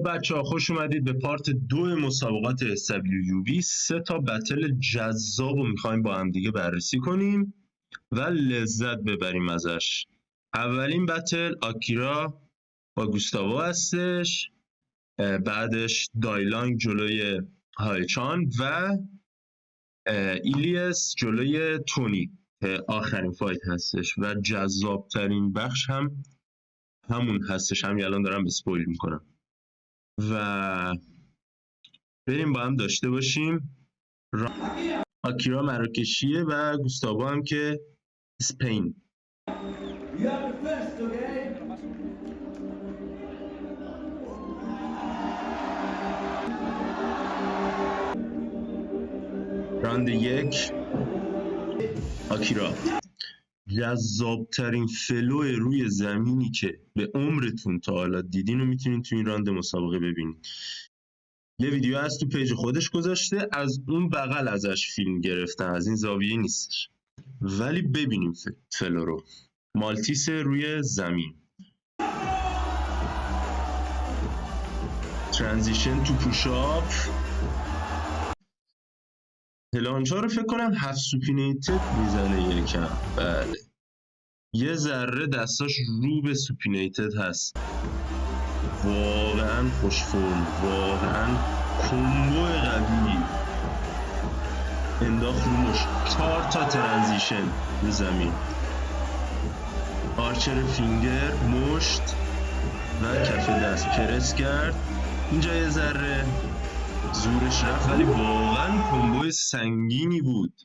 خب بچه ها خوش اومدید به پارت 2 مسابقات SWUB. 3 تا بتل جذاب رو میخوایم با هم دیگه بررسی کنیم و لذت ببریم ازش. اولین بتل آکیرا با گوستاوا هستش، بعدش دایلانگ جلوی هایچان و ایلیس جلوی تونی. آخرین فایت هستش و جذابترین بخش هم همون هستش. همین الان دارم اسپویل میکنم و بریم با هم داشته باشیم. آکیرا مراکشیه و گوستاوا هم که اسپین. راند 1 آکیرا. جذابترین فلو روی زمینی که به عمرتون تا حالا دیدین رو میتونین تو این راند مسابقه ببینید. یه ویدیو از تو پیج خودش گذاشته، از اون بغل ازش فیلم گرفتن، از این زاویه نیستش، ولی ببینیم فلو رو. مالتیس روی زمین، ترانزیشن تو پوشاپ، پلانچا رو فکر کنم هفت سوپینیتد میزنه یکم. بله یه ذره دستاش رو به سوپینیتد هست. واقعا خوشفرم، واقعا کمبو قوی انداخت روش. 4 تا ترانزیشن رو زمین، آرچر فینگر، مشت و کف دست پرس کرد. اینجا یه ذره زورش رفت ولی واقعا کمبو سنگینی بود،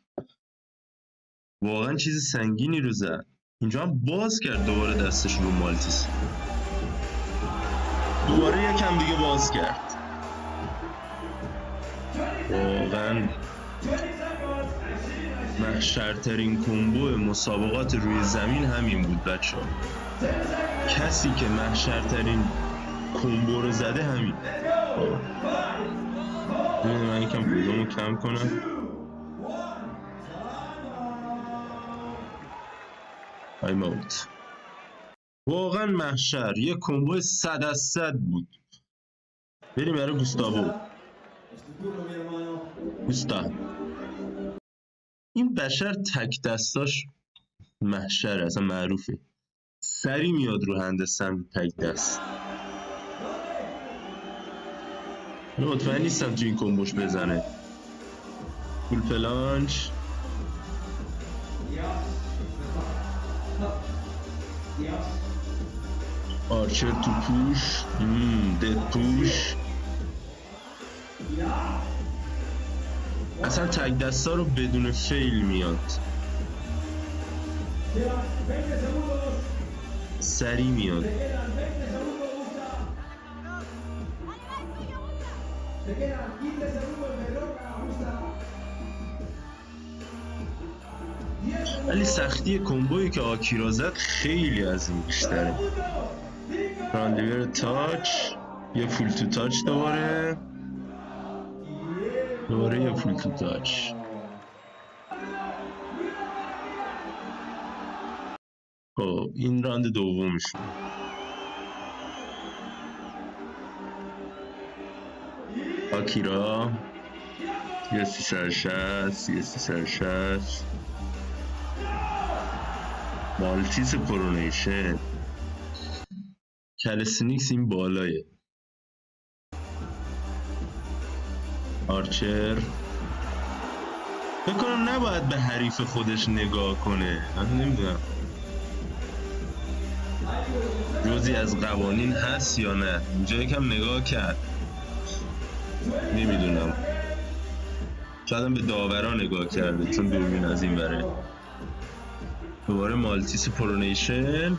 واقعا چیز سنگینی رو زد. اینجا هم باز کرد دوباره دستش رو مالتیس، دوباره یکم دیگه باز کرد. واقعا محشرترین کمبو مسابقات روی زمین همین بود بچه ها. کسی که محشرترین کمبو رو زده همین. من یکم بودمو کم کنم. تایم اوت. واقعا محشر، یه کمبو 100 از 100 بود. بریم برای گوستاوا. این بشر تک دستاش محشر، اصلا معروفه، سری میاد رو هندستن تک دست. مطمئن نیستم تو این کمبوش بزنه. فول پلانچ، آرچر تو پوش، دد پوش. اصلا تک دستا رو بدون فیل میاد، سری میاد. ولی سختی کمبویی که آکیرا زد خیلی از این بیشتره. راندیور تاچ، یه فول تو تاچ، دوباره یه فول تو تاچ. خب این راند دومشون. آکیرا یه 360 مالتیس پرونیشن. کالستنیکس این بالایه. آرچر فکر کنم نباید به حریف خودش نگاه کنه، من نمیدونم جزئی از قوانین هست یا نه. اینجا یکم نگاه کرد، نمیدونم، شاید به داورا نگاه کرده چون دوربین از این بره. دوباره مالتیس پرونیشن،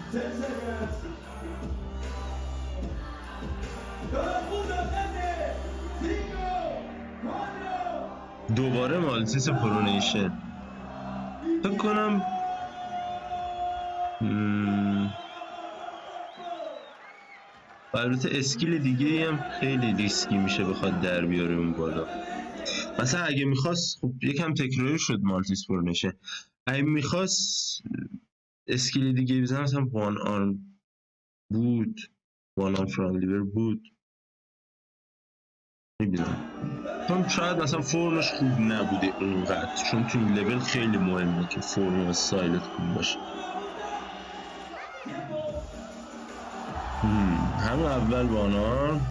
دوباره مالتیس پرونیشن. فکر کنم البته اسکیل دیگه هم خیلی ریسکی میشه بخواد در بیاره اون بالا. مثلا اگه میخواست، خب یکم تکراری شد مالتیس پرونیشن، اگه میخواست اسکیل دیگه بزنه مثلا وان آرم بود، وان آرم فرام لیور بود، میبینم چون شاید مثلا فرمش خوب نبوده اونقدر، چون تو این لول خیلی مهمه که فرم و استایلت خوب باشه. همون اول بانان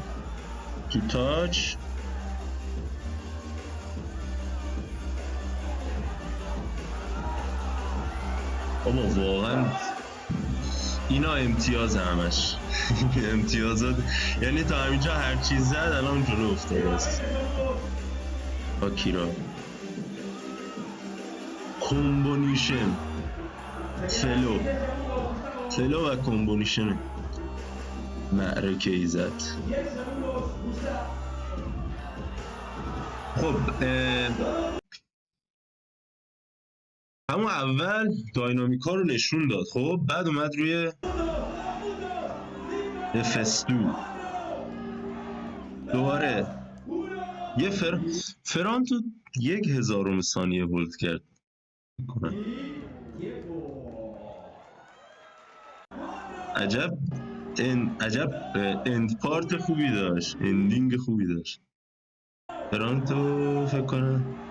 تو تاچ. بابا واقعا اینا امتیاز همش امتیازات، یعنی تا همینجا هر چیز زد الان جلو افتاده است. آکیرا کومبونیشن فلو و کومبونیشن معرکه ای زد. خب همون اول داینامیکا رو نشون داد، خب بعد اومد روی فستو دوباره یه فرانتو 1000 ثانیه ولد کرد. عجب اند پارت خوبی داشت، اندینگ خوبی داشت فرانتو فکر کنم.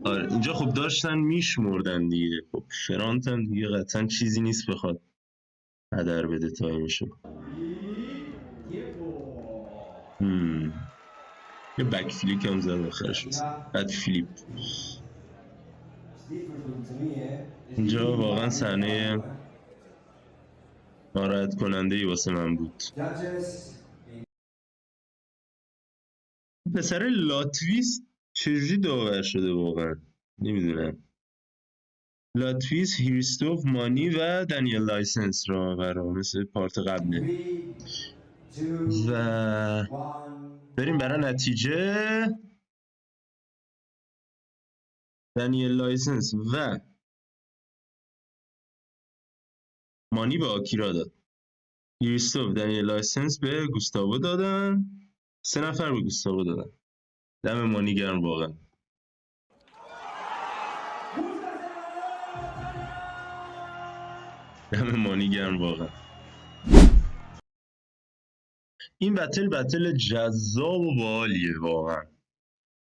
آره اینجا خب داشتن میشمردن دیگه، خب فرانت هم دیگه قطعا چیزی نیست بخواد هدر بده تایمشو. یه بک فلیک هم زد آخرش، بد فلیپ. اینجا واقعا صحنه ناراحت کننده ای واسه من بود. پسر لاتویس چجوری داور شده واقعا نمیدونم. لاتویس هیرستوف مانی و دنیل لایسنس را برا مثل پارت قبله و بریم برای نتیجه. دنیل لایسنس و مانی به آکیرا داد، هیرستوف دنیل لایسنس به گوستاوو دادن، 3 نفر به گوستاوو دادن. دم مانی گرم واقعا. دم مانی گرم واقعا. این بتل جذاب و باحالیه واقعا.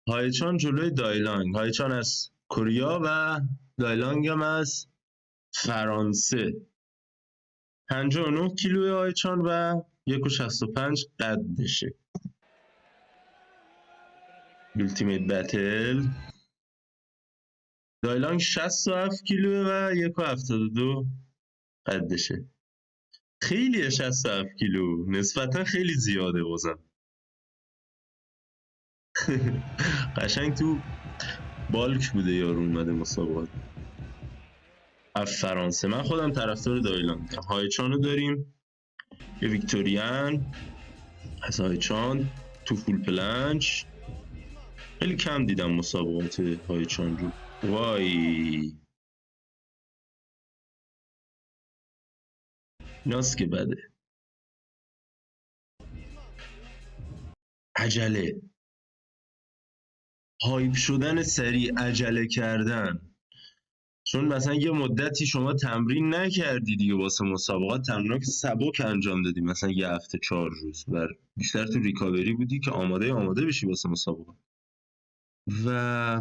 هایچان جلوی دایلانگ، هایچان از کوریا و دایلانگ هم از فرانسه. 59 کیلوی هایچان و 1.65 قدشه. التیمیت بتل دایلانگ 67 کیلوه و 1.72 قدشه. خیلیه 67 کیلو، نسبتا خیلی زیاده بازم. قشنگ تو بالک بوده یارو اومده مسابقات. از فرانسه من خودم طرفدار دایلانگم. هایچانو داریم، یه ویکتوریان از هایچان تو فول پلنج. خیلی کم دیدم مسابقات هایچان رو. وای ناس که بده. عجله، هایپ شدن سریع، عجله کردن. چون مثلا یه مدتی شما تمرین نکردی دیگه واسه مسابقات، تمرینات سبک انجام دادی، مثلا یه هفته 4 روز و بیشتر تو ریکاوری بودی که آماده بشی واسه مسابقات و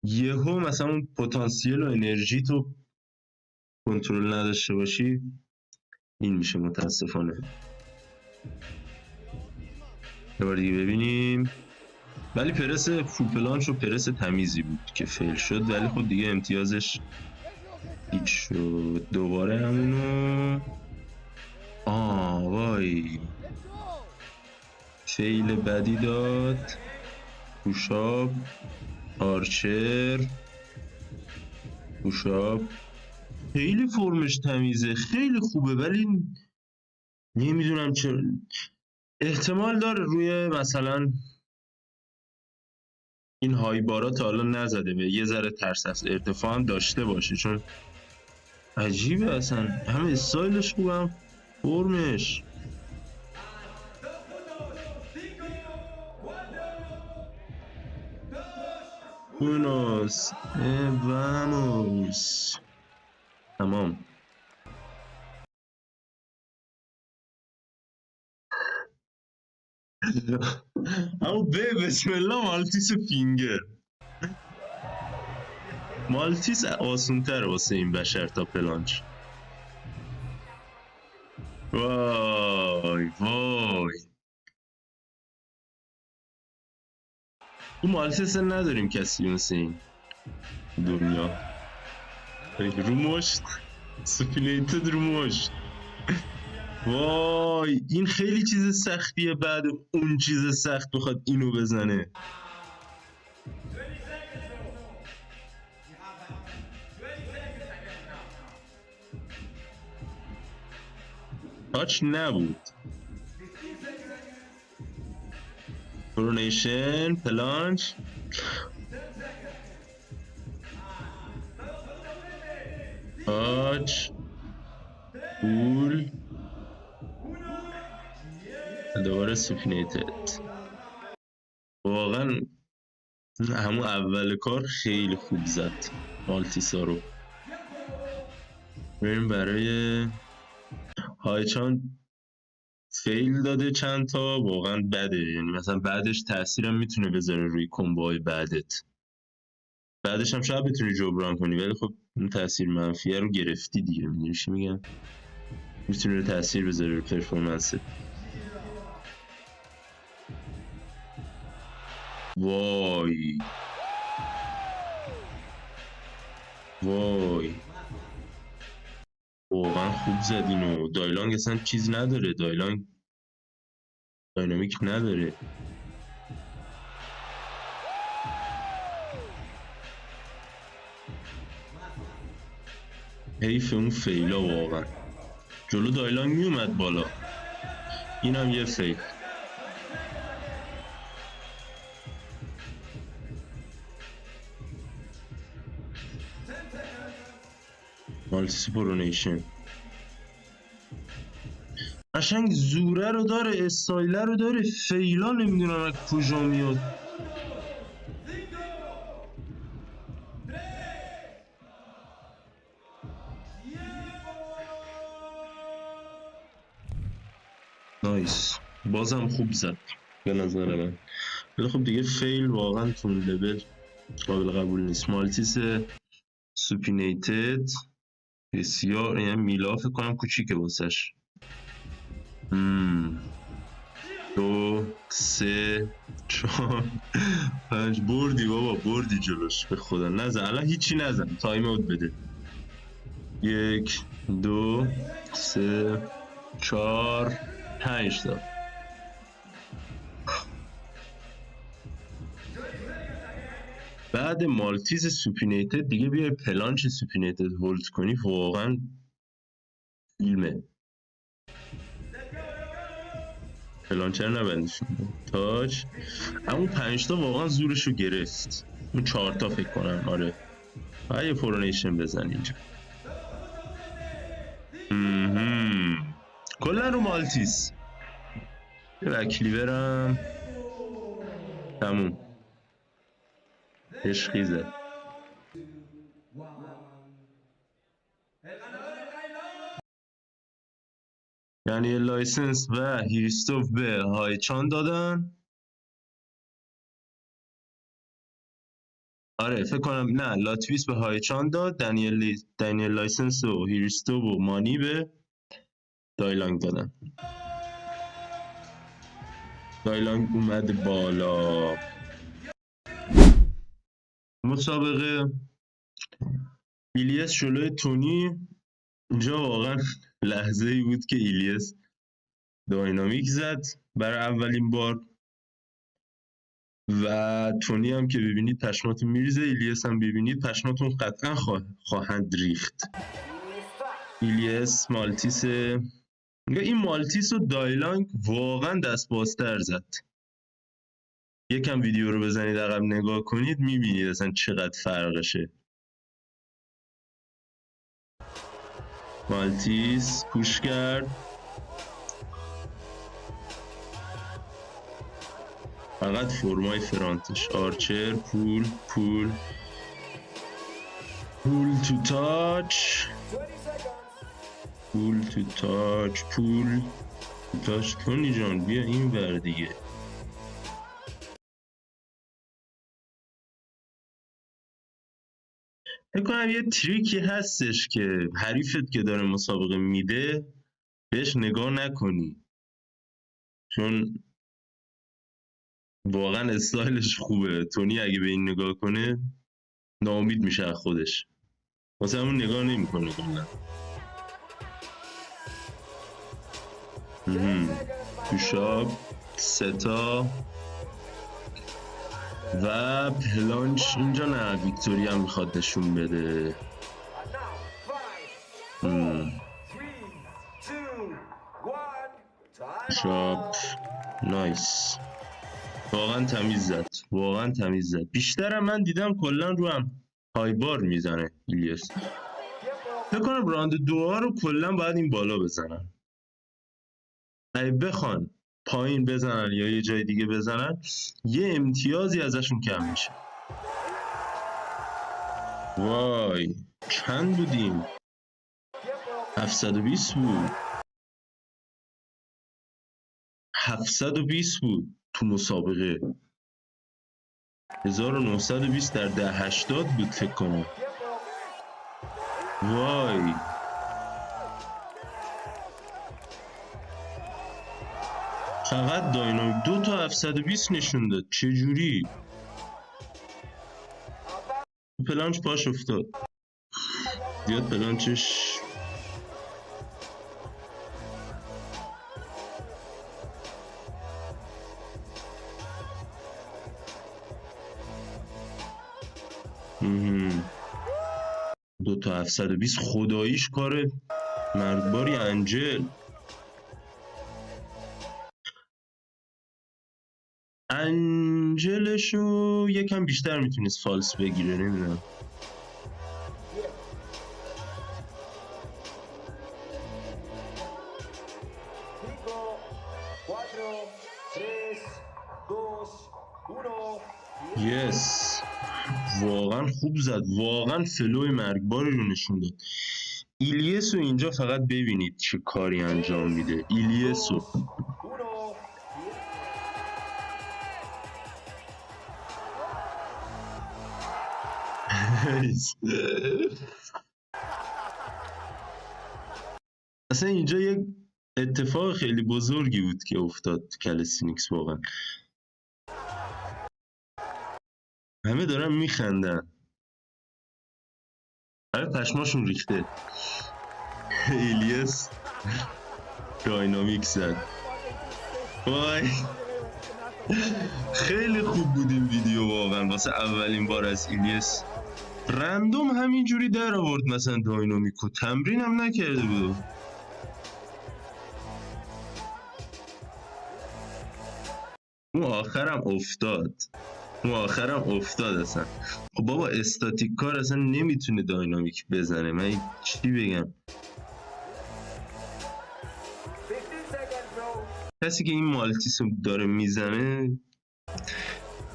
یهو مثلا اون پتانسیل و انرژی تو کنترل نداشته باشی، این میشه متاسفانه. یه بار دیگه ببینیم. ولی پرس فول پلانچ و پرس تمیزی بود که فیل شد، ولی خب دیگه امتیازش هیچ شد. دوباره همونو وای فیل بدی داد. پوشاب آرچر پوشاب خیلی فرمش تمیزه، خیلی خوبه، ولی نمیدونم چرا. احتمال داره روی مثلا این های بارا تا حالا نزده و یه ذره ترس از ارتفاع هم داشته باشه، چون عجیبه اصلا همه استایلش خوبم فرمش. اونوس واموس تمام. اما بسم الله مالتیس فینگر. مالتیس آسون تر واسه این بشر تا پلانچ. وای وای تو مالتیس نداریم کسی مثل این دنیا. رو مشت سپینیتد رو مشت. وای این خیلی چیز سختیه بعد اون چیز سخت بخواد اینو بزنه. تاچ نبود. کورونیشن پلانچ تاچ پول دوباره سپینیتد. واقعا همون اول کار خیلی خوب زد مالتیسا رو. بریم برای هایچان. فیل داده چند تا واقعا بده، یعنی مثلا بعدش تاثیرم میتونه بذاره روی کمبوهای بعدش هم شاید بتونی جبران کنی، ولی خب اون تاثیر منفیه رو گرفتی دیگه. میدونی چی میگم؟ میتونه تاثیر بذاره رو پرفورمنست. وای وای واقعا خوب زد اینو. دایلانگ اصلا چیز نداره، دایلانگ داینامیک نداره. حیف اون فیلا واقعا. جلو دایلانگ میومد بالا، اینم یه فیل. مالتیس پرونیشن قشنگ زوره رو داره، استایله رو داره، فیلا نمیدونم از کجا میاد. نایس، بازم خوب زد به نظر من. ولی خب دیگه فیل واقعا تو اون لول قابل قبول نیست. مالتیس سوپینیتد بسیار، یعنی میلا فکر کنم کوچیکه واسش. 2 3 4 5 بردی بابا، بردی جلوش به خدا. نزن الان هیچی نزن، تایم اوت بده. 1 2 3 4 5 تا. بعد مالتیز سوپینیتد دیگه بیای پلانچ سوپینیتد هولد کنی، واقعا فیلمه. پلانچر نبندیشون تاج. همون 5 تا واقعا زورشو گرفت. اون 4 تا فکر کنم. آره یه پرونیشن بزن اینجا. کلا رو مالتیس یه وکیلی برم تموم. عشقی زد. یعنی یه لایسنس و هیریستوف به هایچان دادن. آره فکر کنم نه، لاتویس به هایچان داد، دنیل لایسنس و هیریستو و مانی به دایلانگ دادن. دایلانگ اومد بالا. مسابقه ایلیاس جلوی تونی. اینجا واقعا لحظه ای بود که ایلیاس داینامیک زد برای اولین بار و تونی هم که ببینید پشماتون میریزه، ایلیاس هم ببینید پشماتون قطعا خواهند ریخت. ایلیاس مالتیس، این مالتیس و دایلانگ واقعا دست بازتر زد. یکم ویدیو رو بزنید عقب نگاه کنید میبینید اصلا چقدر فرقشه. مالتیس پوش کرد، فقط فرمای فرانتش. آرچر پول پول پول تو تاچ، پول تو تاچ، پول تو تاچ. تونی جان بیا این ور دیگه. فکر کنم یه تریکی هستش که حریفت که داره مسابقه میده بهش نگاه نکنی، چون واقعا استایلش خوبه. تونی اگه به این نگاه کنه ناامید میشه از خودش، واسه همون نگاه نمیکنه کلا. پوشاب ستا و پلانچ اینجا نه، ویکتوریا هم میخواد نشون بده. پوشاب نایس، واقعا تمیز زد، واقعا تمیز زد. بیشترم من دیدم کلا رو هم های بار میزنه ایلیاس. فکر کنم راند 2 رو کلا باید این بالا بزنن، اگه بخوان پایین بزنن یا یه جای دیگه بزنن یه امتیازی ازشون کم میشه. وای چند بودیم؟ 720 بود، 720 بود تو مسابقه. 1920 در 1080 بود فکر کنم. وای فقط داینامیک 2 تا 720 نشون داد، چجوری؟ پلانچ پاش افتاد، زیاد پلانچش دو تا 720 خداییش کار مرگباری. انجلشو یکم بیشتر میتونست فالس بگیره، نمیدونم. یس واقعا خوب زد، واقعا فلوی مرگباری رو نشون داد. ایلیسو اینجا فقط ببینید چه کاری انجام میده. ایلیسو اصلا اینجا یک اتفاق خیلی بزرگی بود که افتاد تو کالستنیکس. واقعا همه دارن میخندن، همه پشماشون ریخته. ایلیاس داینامیک زد. وای خیلی خوب بود این ویدیو واقعا، واسه اولین بار از ایلیاس رندوم همینجوری در آورد مثلا داینامیکو، تمرین هم نکرده بود. اون آخرم افتاد اصلا. خب بابا استاتیک کار اصلا نمیتونه داینامیک بزنه، من چی بگم. کسی که این مالتیسو داره میزنه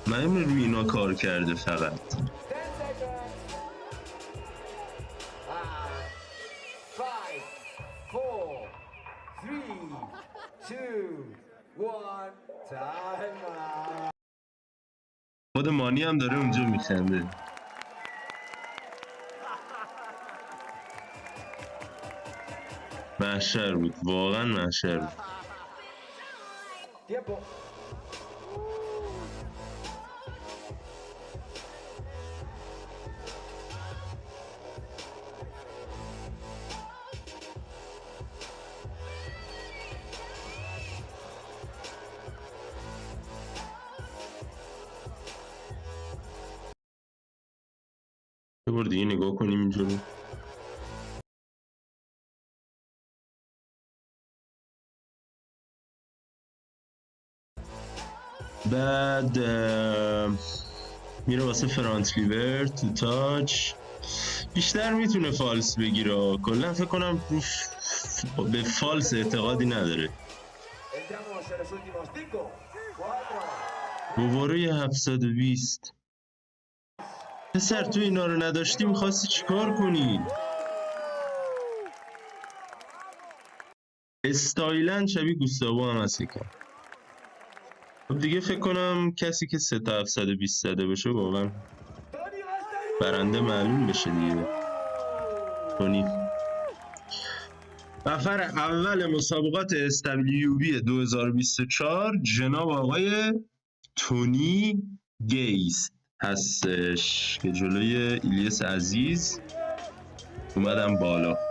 من روی اینا کار کرده فقط. خود مانی هم داره اونجا میخنده. محشر بود، واقعا محشر بود. یه بار دیگه نگاه کنیم اینجا رو. بعد میره واسه فرانت لیور تو تاچ. بیشتر میتونه فالس بگیره، کلا فکر کنم به فالس اعتقادی نداره. دوباره یه 720. پسر تو اینا رو نداشتی میخواستی چیکار کنی؟ استایلن شبیه گوستاوو هم هست یکم. خب دیگه فکر کنم کسی که 3 تا 720 زده باشه واقعا برنده معلوم بشه دیگه. تونی. نفر اول مسابقات SWB 2024 جناب آقای تونی گیس هستش که جلوی ایلیاس عزیز اومدم بالا.